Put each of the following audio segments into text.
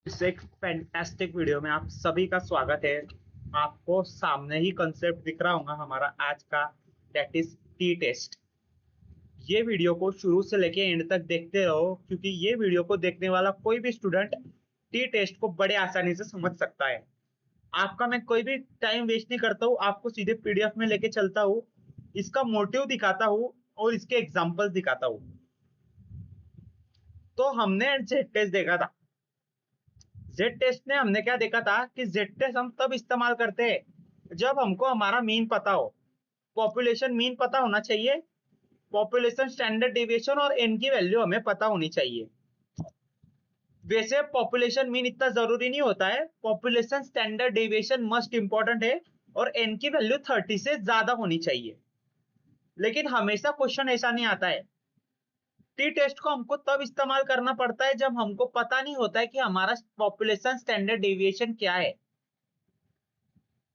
इस एक fantastic video में आप सभी का स्वागत है। आपको सामने ही कंसेप्ट दिख रहा होगा हमारा आज का, दैट इज टी टेस्ट। ये वीडियो को शुरू से लेके एंड तक देखते रहो, क्योंकि ये वीडियो को देखने वाला कोई भी स्टूडेंट टी टेस्ट को बड़े आसानी से समझ सकता है। आपका मैं कोई भी टाइम वेस्ट नहीं करता हूँ, आपको सीधे पीडीएफ में लेके चलता हूँ, इसका मोटिव दिखाता हूँ और इसके एग्जाम्पल दिखाता हूँ। तो हमने जेड टेस्ट देखा था। जेड टेस्ट में हमने क्या देखा था कि जेड टेस्ट हम तब इस्तेमाल करते हैं जब हमको हमारा मीन पता हो। पॉपुलेशन मीन पता होना चाहिए, पॉपुलेशन स्टैंडर्ड डिविएशन और एन की वैल्यू हमें पता होनी चाहिए। वैसे पॉपुलेशन मीन इतना जरूरी नहीं होता है, population standard deviation must important है और एन की वैल्यू 30 से ज्यादा होनी चाहिए। लेकिन हमेशा क्वेश्चन ऐसा नहीं आता है। टी टेस्ट को हमको तब इस्तेमाल करना पड़ता है जब हमको पता नहीं होता है कि हमारा पॉपुलेशन स्टैंडर्ड डिविएशन क्या है,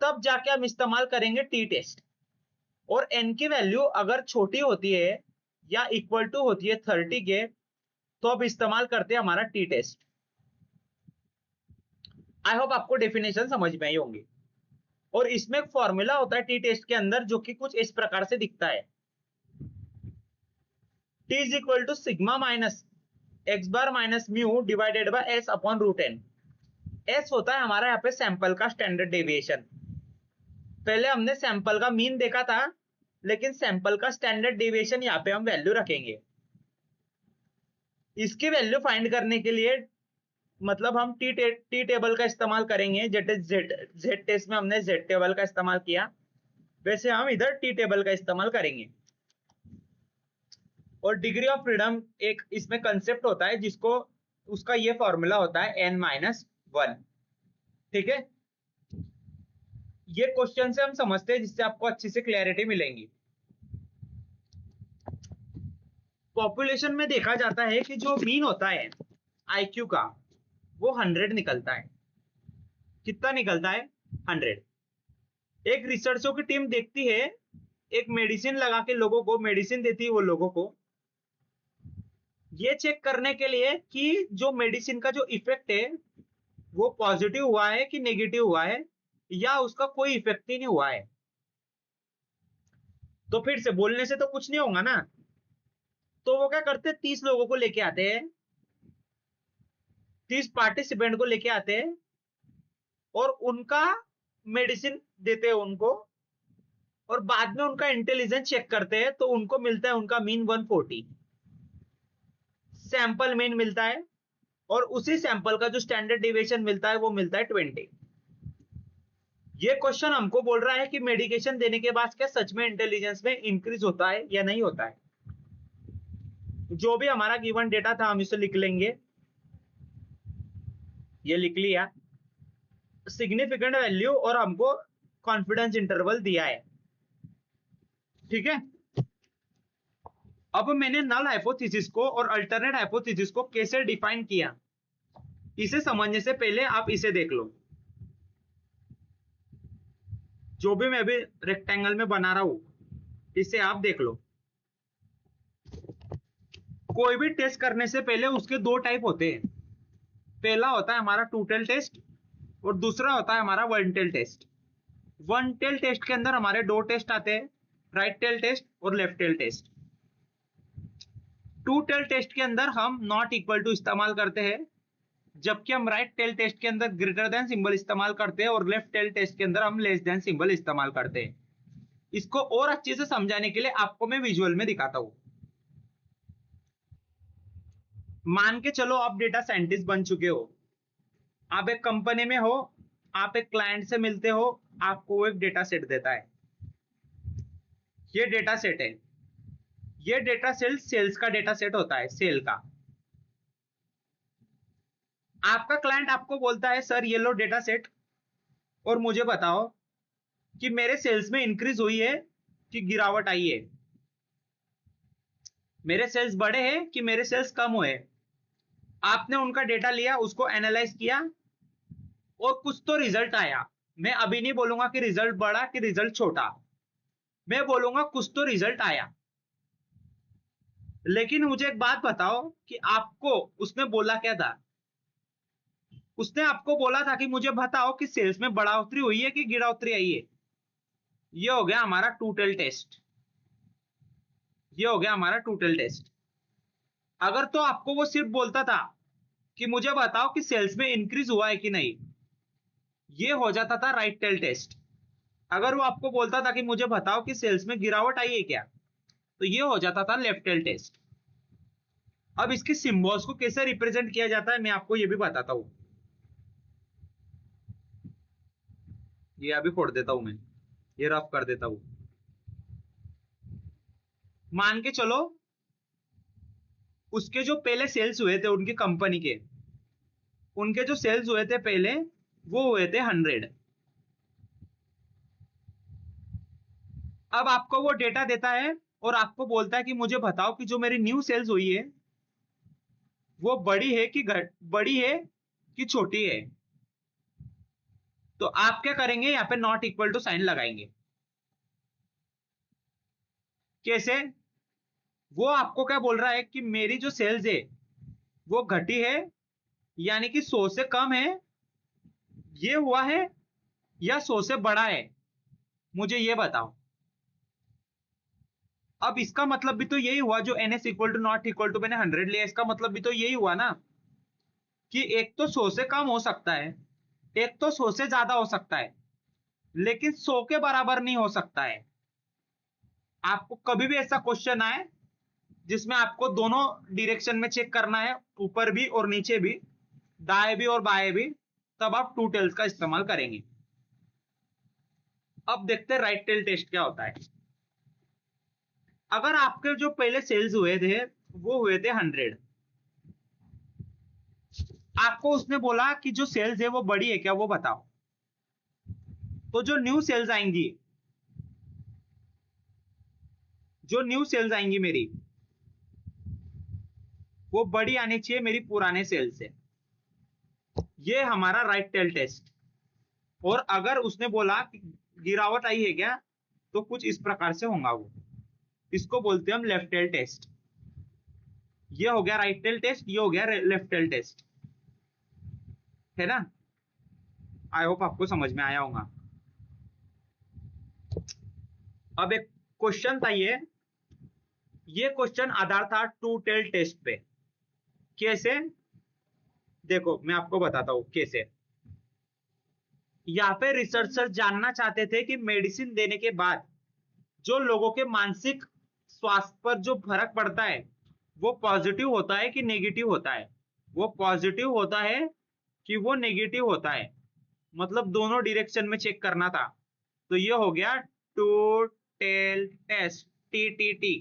तब जाके हम इस्तेमाल करेंगे टी टेस्ट। और एन की वैल्यू अगर छोटी होती है या इक्वल टू होती है 30 के, तो अब इस्तेमाल करते हैं हमारा टी टेस्ट। आई होप आपको डेफिनेशन समझ में आई होंगी। और इसमें एक फॉर्मूला होता है टी टेस्ट के अंदर, जो कि कुछ इस प्रकार से दिखता है। T is equal to sigma minus x bar minus mu divided by s upon root n. S होता है हमारा यहाँ पे सैंपल का स्टैंडर्ड डेविएशन। पहले हमने सैंपल का मीन देखा था, लेकिन सैंपल का स्टैंडर्ड डेविएशन यहाँ पे हम वैल्यू रखेंगे। इसकी वैल्यू फाइंड करने के लिए मतलब हम टी टेबल का इस्तेमाल करेंगे। जेड टेस्ट में हमने जेड टेबल का इस्तेमाल किया, वैसे हम इधर टी टेबल का इस्तेमाल करेंगे। और डिग्री ऑफ फ्रीडम एक इसमें कंसेप्ट होता है, जिसको उसका ये फॉर्मूला होता है n-1। ठीक है, ये क्वेश्चन से हम समझते हैं, जिससे आपको अच्छी से क्लैरिटी मिलेंगी। पॉपुलेशन में देखा जाता है कि जो मीन होता है आईक्यू का, वो 100 निकलता है। कितना निकलता है? 100। एक रिसर्चों की टीम देखती है, एक मेडिसिन लगा के लोगों को मेडिसिन देती है, वो लोगों को ये चेक करने के लिए कि जो मेडिसिन का जो इफेक्ट है वो पॉजिटिव हुआ है कि नेगेटिव हुआ है, या उसका कोई इफेक्ट ही नहीं हुआ है। तो फिर से बोलने से तो कुछ नहीं होगा ना। तो वो क्या करते हैं, 30 लोगों को लेके आते हैं, 30 पार्टिसिपेंट को लेके आते हैं और उनका मेडिसिन देते हैं उनको, और बाद में उनका इंटेलिजेंस चेक करते हैं, तो उनको मिलता है उनका मीन 140 सैंपल मीन मिलता है। और उसी सैंपल का जो स्टैंडर्ड डिविएशन मिलता है वो मिलता है 20। ये क्वेश्चन हमको बोल रहा है कि मेडिकेशन देने के बाद क्या सच में इंटेलिजेंस में इंक्रीज होता है या नहीं होता है। जो भी हमारा गिवन डेटा था हम इसे लिख लेंगे। ये लिख लिया, सिग्निफिकेंट वैल्यू और हमको कॉन्फिडेंस इंटरवल दिया है। ठीक है, अब मैंने नल हाइपोथेसिस को और अल्टरनेट हाइपोथेसिस को कैसे डिफाइन किया, इसे समझने से पहले आप इसे देख लो। जो भी मैं अभी रेक्टेंगल में बना रहा हूं, इसे आप देख लो। कोई भी टेस्ट करने से पहले उसके दो टाइप होते हैं। पहला होता है हमारा टू टेल टेस्ट और दूसरा होता है हमारा one tail test. One tail test के अंदर हमारे दो टेस्ट आते हैं, राइट टेल टेस्ट और left tail test. Two tail test के अंदर हम नॉट इक्वल टू इस्तेमाल करते हैं, जबकि हम राइट टेल टेस्ट के अंदर ग्रेटर देन सिंबल इस्तेमाल करते हैं, और लेफ्ट टेल टेस्ट के अंदर हम लेस देन सिंबल इस्तेमाल करते हैं। इसको और अच्छे से समझाने के लिए आपको मैं विजुअल में दिखाता हूं। मान के चलो आप डेटा साइंटिस्ट बन चुके हो, आप एक कंपनी में हो, आप एक क्लाइंट से मिलते हो, आपको एक डेटा सेट देता है। ये डेटा सेट है, ये डेटा सेट सेल्स का डेटा सेट होता है, सेल का। आपका क्लाइंट आपको बोलता है सर ये लो डेटा सेट, और मुझे बताओ कि मेरे सेल्स में इंक्रीज हुई है कि गिरावट आई है, मेरे सेल्स बढ़े हैं कि मेरे सेल्स कम हुए। आपने उनका डेटा लिया, उसको एनालाइज किया और कुछ तो रिजल्ट आया। मैं अभी नहीं बोलूंगा कि रिजल्ट बड़ा कि रिजल्ट छोटा, मैं बोलूंगा कुछ तो रिजल्ट आया। लेकिन मुझे एक बात बताओ कि आपको उसने बोला क्या था? उसने आपको बोला था कि मुझे बताओ कि सेल्स में बढ़ोतरी हुई है कि गिरावतरी आई है। ये हो गया हमारा टोटल टेस्ट, ये हो गया हमारा टोटल टेस्ट। अगर तो आपको वो सिर्फ बोलता था कि मुझे बताओ कि सेल्स में इंक्रीज हुआ है कि नहीं, ये हो जाता था राइट टेल टेस्ट। अगर वो आपको बोलता था कि मुझे बताओ कि सेल्स में गिरावट आई है क्या, तो ये हो जाता था लेफ्ट टेल टेस्ट। अब इसके सिंबल्स को कैसे रिप्रेजेंट किया जाता है मैं आपको ये भी बताता हूं। ये अभी फोड़ देता हूं मैं, ये रफ कर देता हूं। मान के चलो उसके जो पहले सेल्स हुए थे उनकी कंपनी के, उनके जो सेल्स हुए थे पहले वो हुए थे 100। अब आपको वो डेटा देता है और आपको बोलता है कि मुझे बताओ कि जो मेरी न्यू सेल्स हुई है वो बड़ी है कि बड़ी है कि छोटी है। तो आप क्या करेंगे, यहाँ पे नॉट इक्वल टू साइन लगाएंगे। कैसे? वो आपको क्या बोल रहा है कि मेरी जो सेल्स है वो घटी है, यानी कि 100 से कम है, ये हुआ है, या 100 से बड़ा है, मुझे ये बताओ। अब इसका मतलब भी तो यही हुआ, जो n s equal to not equal to मैंने 100 लिया, इसका मतलब भी तो यही हुआ ना कि एक तो 100 से कम हो सकता है, एक तो 100 से ज्यादा हो सकता है, लेकिन 100 के बराबर नहीं हो सकता है। आपको कभी भी ऐसा क्वेश्चन आए जिसमें आपको दोनों डायरेक्शन में चेक करना है, ऊपर भी और नीचे भी, दाएं भी और बाएं भी, तब आप टू टेल्स का इस्तेमाल करेंगे। अब देखते हैं राइट टेल टेस्ट क्या होता है। अगर आपके जो पहले सेल्स हुए थे वो हुए थे 100, आपको उसने बोला कि जो सेल्स है वो बड़ी है क्या, वो बताओ। तो जो न्यू सेल्स आएंगी, जो न्यू सेल्स आएंगी मेरी, वो बड़ी आनी चाहिए मेरी पुराने सेल्स से। ये हमारा राइट टेल टेस्ट। और अगर उसने बोला कि गिरावट आई है क्या, तो कुछ इस प्रकार से होगा वो, इसको बोलते हैं हम लेफ्ट टेल टेस्ट। ये हो गया राइट टेल टेस्ट, ये हो गया लेफ्ट टेल टेस्ट, है ना। आई होप आपको समझ में आया होगा। अब एक क्वेश्चन था, ये क्वेश्चन आधार था टू टेल टेस्ट पे। कैसे? देखो मैं आपको बताता हूं कैसे। यहाँ पे रिसर्चर जानना चाहते थे कि मेडिसिन देने के बाद जो लोगों के मानसिक स्वास्थ्य पर जो फर्क पड़ता है वो पॉजिटिव होता है कि नेगेटिव होता है। वो पॉजिटिव होता है कि वो नेगेटिव होता है, मतलब दोनों डायरेक्शन में चेक करना था। तो ये हो गया two tail test, t t t.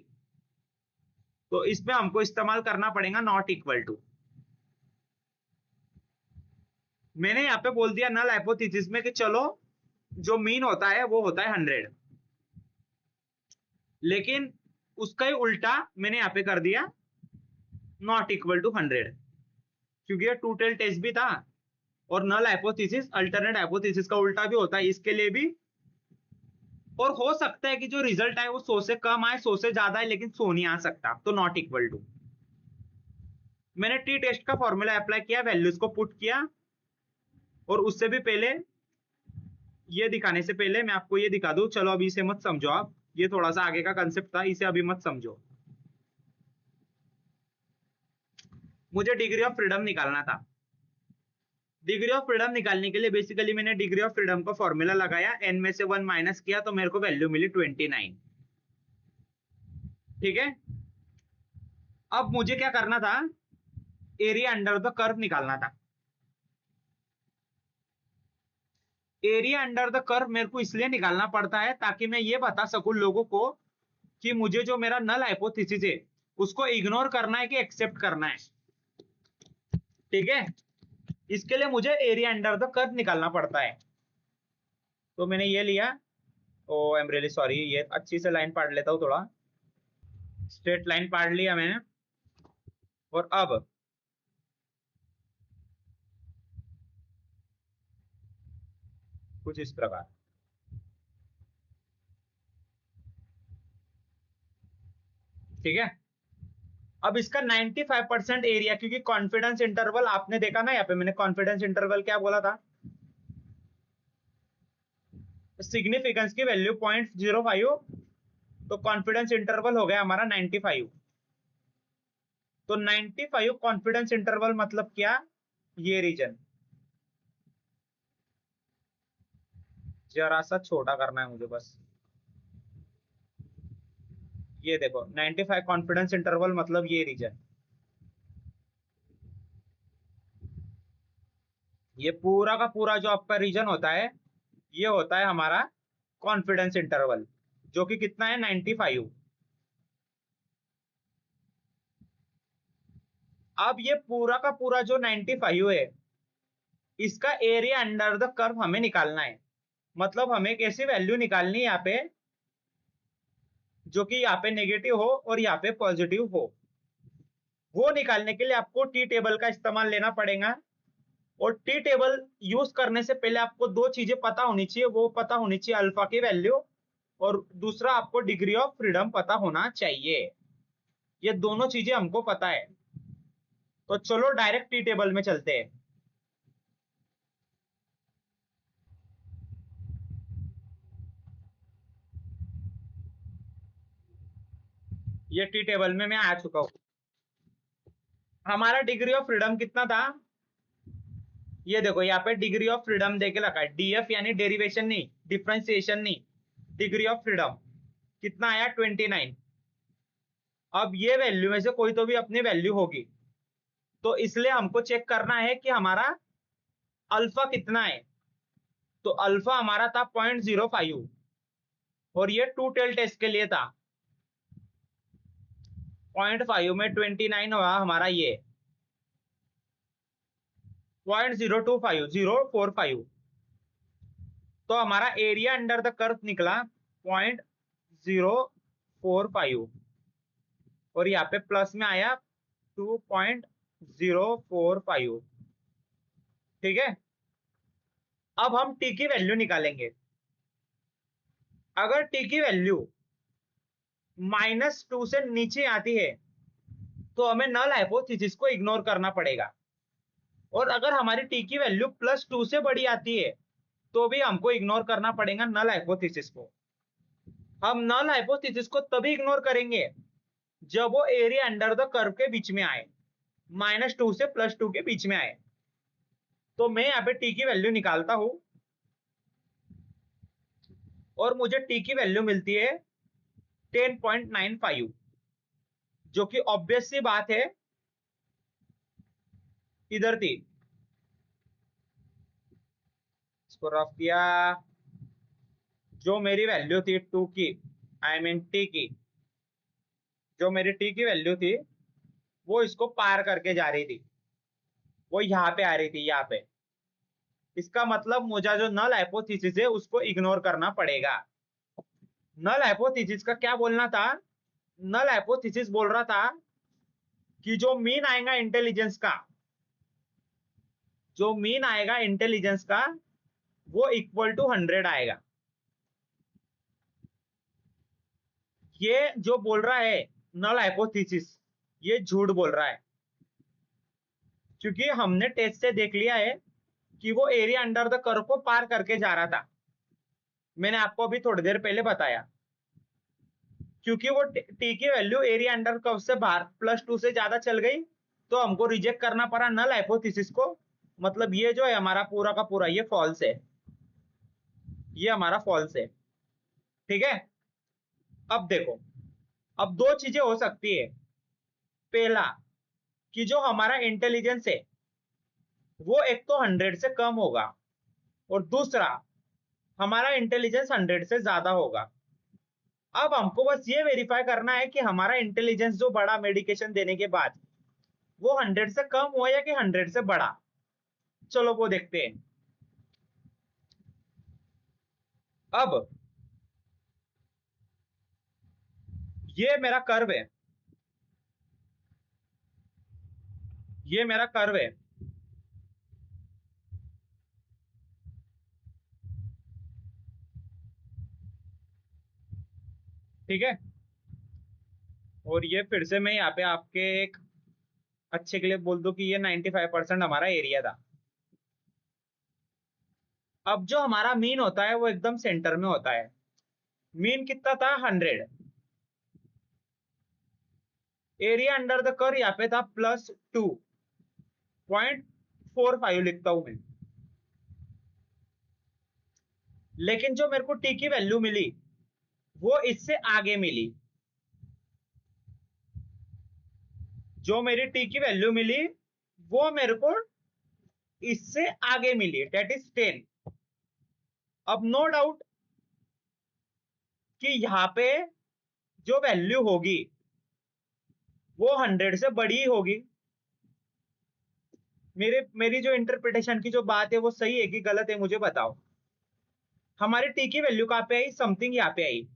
तो इसमें हमको इस्तेमाल करना पड़ेगा नॉट इक्वल टू। मैंने यहाँ पे बोल दिया नल हाइपोथेसिस में कि चलो जो मीन होता है वो होता है 100, लेकिन उसका ही उल्टा मैंने यहाँ पे कर दिया नॉट इक्वल टू 100, क्योंकि ये टू टेल टेस्ट भी था और नल हाइपोथेसिस अल्टरनेट हाइपोथेसिस का उल्टा भी होता है, इसके लिए भी। और हो सकता है कि जो रिजल्ट आए वो 100 से कम आए, 100 से ज्यादा है, लेकिन 100 नहीं आ सकता, तो नॉट इक्वल टू। मैंने टी टेस्ट का फॉर्मूला अप्लाई किया, वैल्यूज को पुट किया, और उससे भी पहले, ये दिखाने से पहले मैं आपको ये दिखा दूं, चलो अभी इसे मत समझो आप, ये थोड़ा सा आगे का कंसेप्ट था, इसे अभी मत समझो। मुझे डिग्री ऑफ फ्रीडम निकालना था। डिग्री ऑफ फ्रीडम निकालने के लिए बेसिकली मैंने डिग्री ऑफ फ्रीडम का फॉर्मूला लगाया, एन में से 1 माइनस किया, तो मेरे को वैल्यू मिली 29। ठीक है। अब मुझे क्या करना था, एरिया अंडर द कर्व निकालना था। एरिया अंडर द कर्व मेरे को इसलिए निकालना पड़ता है ताकि मैं ये बता सकूं लोगों को कि मुझे जो मेरा नल हाइपोथेसिस है उसको इग्नोर करना है कि एक्सेप्ट करना है। ठीक है। इसके लिए मुझे एरिया अंडर द कर्व निकालना पड़ता है। तो मैंने ये लिया। ओ आई एम रियली सॉरी, ये अच्छी से लाइन पढ़ लेता हूँ थोड़ा। स्ट्रेट लाइन पढ़ लिया मैंने। और अब कुछ इस प्रकार, ठीक है। अब इसका 95% एरिया, क्योंकि कॉन्फिडेंस इंटरवल आपने देखा ना, यहाँ पे मैंने कॉन्फिडेंस इंटरवल क्या बोला था, सिग्निफिकेंस की वैल्यू 0.05, तो कॉन्फिडेंस इंटरवल हो गया हमारा 95। तो 95 कॉन्फिडेंस इंटरवल मतलब क्या, ये रीजन जरा सा छोटा करना है मुझे बस। ये देखो 95 कॉन्फिडेंस इंटरवल मतलब ये रीजन, ये पूरा का पूरा जो आपका रीजन होता है ये होता है हमारा कॉन्फिडेंस इंटरवल, जो कि कितना है 95। अब ये पूरा का पूरा जो 95 है, इसका एरिया अंडर द कर्व हमें निकालना है। मतलब हमें एक ऐसी वैल्यू निकालनी है यहाँ पे जो कि यहाँ पे नेगेटिव हो और यहाँ पे पॉजिटिव हो। वो निकालने के लिए आपको टी टेबल का इस्तेमाल लेना पड़ेगा। और टी टेबल यूज करने से पहले आपको दो चीजें पता होनी चाहिए। वो पता होनी चाहिए अल्फा की वैल्यू, और दूसरा आपको डिग्री ऑफ फ्रीडम पता होना चाहिए। ये दोनों चीजें हमको पता है। तो चलो डायरेक्ट टी टेबल में चलते हैं। ये टी टेबल में मैं आ चुका हूं। हमारा डिग्री ऑफ फ्रीडम कितना था, ये देखो यहाँ पे डिग्री ऑफ फ्रीडम देके रखा है, डीएफ यानी डेरिवेशन नहीं, डिफरेंशिएशन नहीं, डिग्री ऑफ फ्रीडम कितना आया 29। अब ये वैल्यू में से कोई तो भी अपनी वैल्यू होगी, तो इसलिए हमको चेक करना है कि हमारा अल्फा कितना है। तो अल्फा हमारा था 0.05, और ये टू टेल टेस्ट के लिए था। 0.5 में 29 हुआ हमारा ये 0.025 तो हमारा एरिया अंडर द कर्व निकला 0.045, और यहाँ पे प्लस में आया 2.045। ठीक है, अब हम टी की वैल्यू निकालेंगे। अगर टी की वैल्यू -2 से नीचे आती है तो हमें नल हाइपोथेसिस को इग्नोर करना पड़ेगा। और अगर हमारी टी की वैल्यू +2 से बड़ी आती है तो भी हमको इग्नोर करना पड़ेगा नल हाइपोथेसिस को। हम नल हाइपोथेसिस को तभी इग्नोर करेंगे जब वो एरिया अंडर द कर्व के बीच में आए, -2 से +2 के बीच में आए। तो मैं यहाँ पे टी की वैल्यू निकालता हूं, और मुझे टी की वैल्यू मिलती है 10.95, जो कि ऑब्वियस सी बात है इधर थी। इसको रफ किया, जो मेरी वैल्यू थी टू की, आई मीन टी की, जो मेरी टी की वैल्यू थी वो इसको पार करके जा रही थी, वो यहाँ पे आ रही थी, यहाँ पे। इसका मतलब मुझे जो नल हाइपोथेसिस है उसको इग्नोर करना पड़ेगा। नल हाइपोथेसिस का क्या बोलना था, नल हाइपोथेसिस बोल रहा था कि जो मीन आएगा इंटेलिजेंस का, जो मीन आएगा इंटेलिजेंस का वो इक्वल टू 100 आएगा। ये जो बोल रहा है नल हाइपोथेसिस, ये झूठ बोल रहा है, क्योंकि हमने टेस्ट से देख लिया है कि वो एरिया अंडर द कर्व को पार करके जा रहा था। मैंने आपको अभी थोड़ी देर पहले बताया, क्योंकि वो टी की वैल्यू एरिया अंडर कर्व से बाहर +2 से ज्यादा चल गई, तो हमको रिजेक्ट करना पड़ा नल हाइपोथेसिस को। मतलब ये जो है हमारा पूरा का पूरा ये फॉल्स है, ये हमारा फॉल्स है। ठीक है, अब देखो, अब दो चीजें हो सकती है। पहला, कि जो हमारा इंटेलिजेंस है वो एक तो 100 से कम होगा, और दूसरा हमारा इंटेलिजेंस 100 से ज्यादा होगा। अब हमको बस ये वेरीफाई करना है कि हमारा इंटेलिजेंस जो बढ़ा मेडिकेशन देने के बाद, वो 100 से कम हुआ या कि 100 से बढ़ा। चलो वो देखते हैं। अब ये मेरा कर्व है, ये मेरा कर्व है। ठीक है, और ये फिर से मैं यहाँ पे आपके एक अच्छे के लिए बोल दूं कि ये 95% हमारा एरिया था। अब जो हमारा मीन होता है वो एकदम सेंटर में होता है। मीन कितना था 100। एरिया अंडर द कर्व यहाँ पे था +2.45 लिखता हूं मैं। लेकिन जो मेरे को टी की वैल्यू मिली वो इससे आगे मिली। जो मेरी टी की वैल्यू मिली वो मेरे को इससे आगे मिली, डेट इज 10। अब नो डाउट कि यहां पे जो वैल्यू होगी वो 100 से बड़ी ही होगी। मेरी जो इंटरप्रिटेशन की जो बात है वो सही है कि गलत है, मुझे बताओ। हमारी टी की वैल्यू कहां पे आई? समथिंग यहाँ पे आई।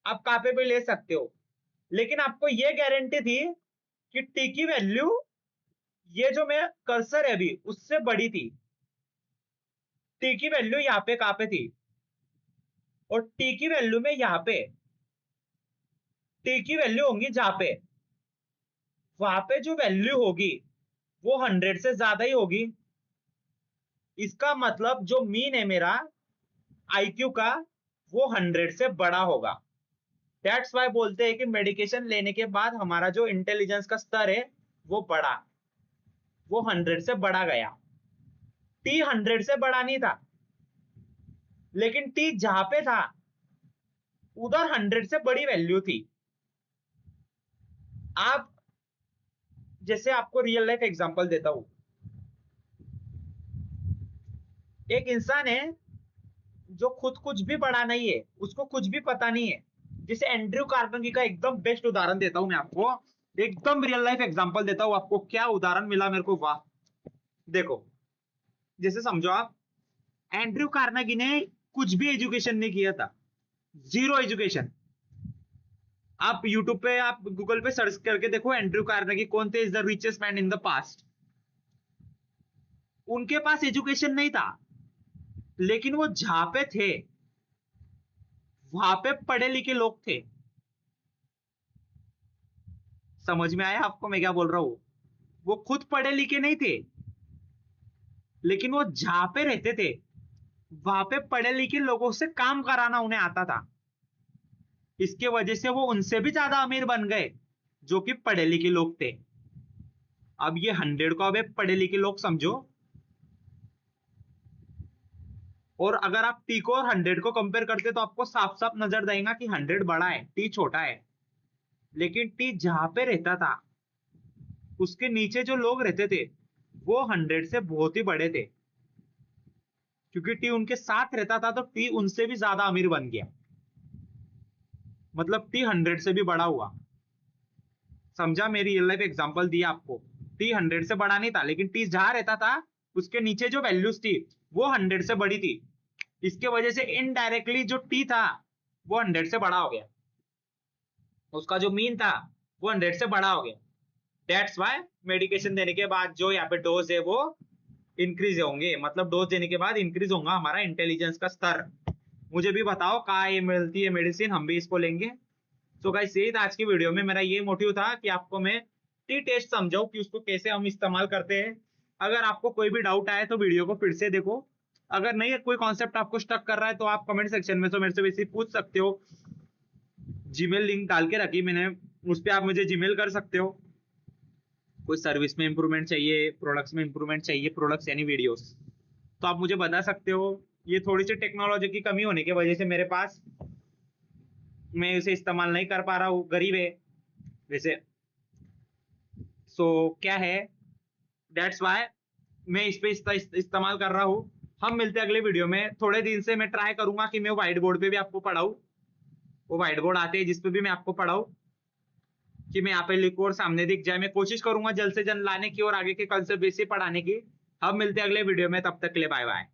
आप कहां पे भी ले सकते हो, लेकिन आपको ये गारंटी थी कि टी की वैल्यू ये जो मैं कर्सर है अभी उससे बड़ी थी। टी की वैल्यू यहाँ पे कहां पे थी? और टी की वैल्यू में यहाँ पे टी की वैल्यू होंगी जहां पे, वहां पे जो वैल्यू होगी वो 100 से ज्यादा ही होगी। इसका मतलब जो मीन है मेरा आईक्यू का वो 100 से बड़ा होगा। दैट्स वाई बोलते हैं कि मेडिकेशन लेने के बाद हमारा जो इंटेलिजेंस का स्तर है वो बढ़ा, वो 100 से बढ़ा गया। टी 100 से बड़ा नहीं था, लेकिन टी जहां पे था उधर 100 से बड़ी वैल्यू थी। आप जैसे आपको रियल लाइफ एग्जांपल देता हूं। एक इंसान है जो खुद कुछ भी बड़ा नहीं है, उसको कुछ भी पता नहीं है। जैसे एंड्रयू कार्नेगी का एकदम बेस्ट उदाहरण देता हूं मैं आपको, एकदम रियल लाइफ एग्जांपल देता हूं आपको। क्या उदाहरण मिला मेरे को, वाह। देखो, जैसे समझो आप, एंड्रयू कार्नेगी ने कुछ भी एजुकेशन नहीं किया था, जीरो एजुकेशन। आप यूट्यूब पे, आप गूगल पे सर्च करके देखो एंड्रयू कार्नेगी कौन थे, is the richest man in the past. उनके पास एजुकेशन नहीं था, लेकिन वो जहां पे थे वहां पे पढ़े लिखे लोग थे। समझ में आया आपको मैं क्या बोल रहा हूं? वो खुद पढ़े लिखे नहीं थे, लेकिन वो जहां पे रहते थे वहां पे पढ़े लिखे लोगों से काम कराना उन्हें आता था। इसके वजह से वो उनसे भी ज्यादा अमीर बन गए जो कि पढ़े लिखे लोग थे। अब ये 100 को अब पढ़े लिखे लोग समझो, और अगर आप टी को और 100 को कंपेयर करते तो आपको साफ साफ नजर देगा कि 100 बड़ा है, टी छोटा है। लेकिन टी जहां पे रहता था उसके नीचे जो लोग रहते थे वो 100 से बहुत ही बड़े थे। क्योंकि टी उनके साथ रहता था तो टी उनसे भी ज्यादा अमीर बन गया। मतलब टी 100 से भी बड़ा हुआ। समझा? मेरी रियल लाइफ एग्जांपल दिया आपको। टी 100 से बड़ा नहीं था, लेकिन टी जहां रहता था उसके नीचे जो वैल्यूज थी वो 100 से बड़ी थी। इसके वजह से इनडायरेक्टली जो टी था वो 100 से बड़ा हो गया। उसका जो मीन था वो 100 से बड़ा हो गया। दैट्स वाई मेडिकेशन देने के बाद जो यहाँ पे डोज है वो इंक्रीज होंगे। मतलब डोज देने के बाद इंक्रीज होगा हमारा इंटेलिजेंस का स्तर। मुझे भी बताओ कहाँ ये मिलती है मेडिसिन, हम भी इसको लेंगे। तो गाइस यही था आज की वीडियो में। मेरा ये मोटिव था कि आपको मैं टी टेस्ट समझाऊं कि उसको कैसे हम इस्तेमाल करते हैं। अगर आपको कोई भी डाउट आए तो वीडियो को फिर से देखो। अगर नहीं कोई कॉन्सेप्ट आपको स्टक कर रहा है तो आप कमेंट सेक्शन में तो मेरे से वैसे पूछ सकते हो। जीमेल लिंक डाल के रखी मैंने, उस पर आप मुझे जीमेल कर सकते हो। कोई सर्विस में इंप्रूवमेंट चाहिए, प्रोडक्ट्स में इंप्रूवमेंट चाहिए, प्रोडक्ट्स यानी वीडियोस, तो आप मुझे बता सकते हो। ये थोड़ी सी टेक्नोलॉजी की कमी होने की वजह से मेरे पास, मैं उसे इस्तेमाल नहीं कर पा रहा हूँ, गरीब है वैसे। सो क्या है, दैट्स वाई मैं इस पे इस्तेमाल कर रहा हूँ। हम मिलते हैं अगले वीडियो में। थोड़े दिन से मैं ट्राई करूंगा कि मैं व्हाइट बोर्ड पे भी आपको पढ़ाऊँ। वो व्हाइट बोर्ड आते हैं जिसपे भी मैं आपको पढ़ाऊँ, कि मैं यहाँ पे लिखूं और सामने दिख जाए। मैं कोशिश करूंगा जल्द से जल्द लाने की और आगे के कंसेप्ट बेसिक पढ़ाने की। हम मिलते हैं अगले वीडियो में, तब तक के लिए बाय बाय।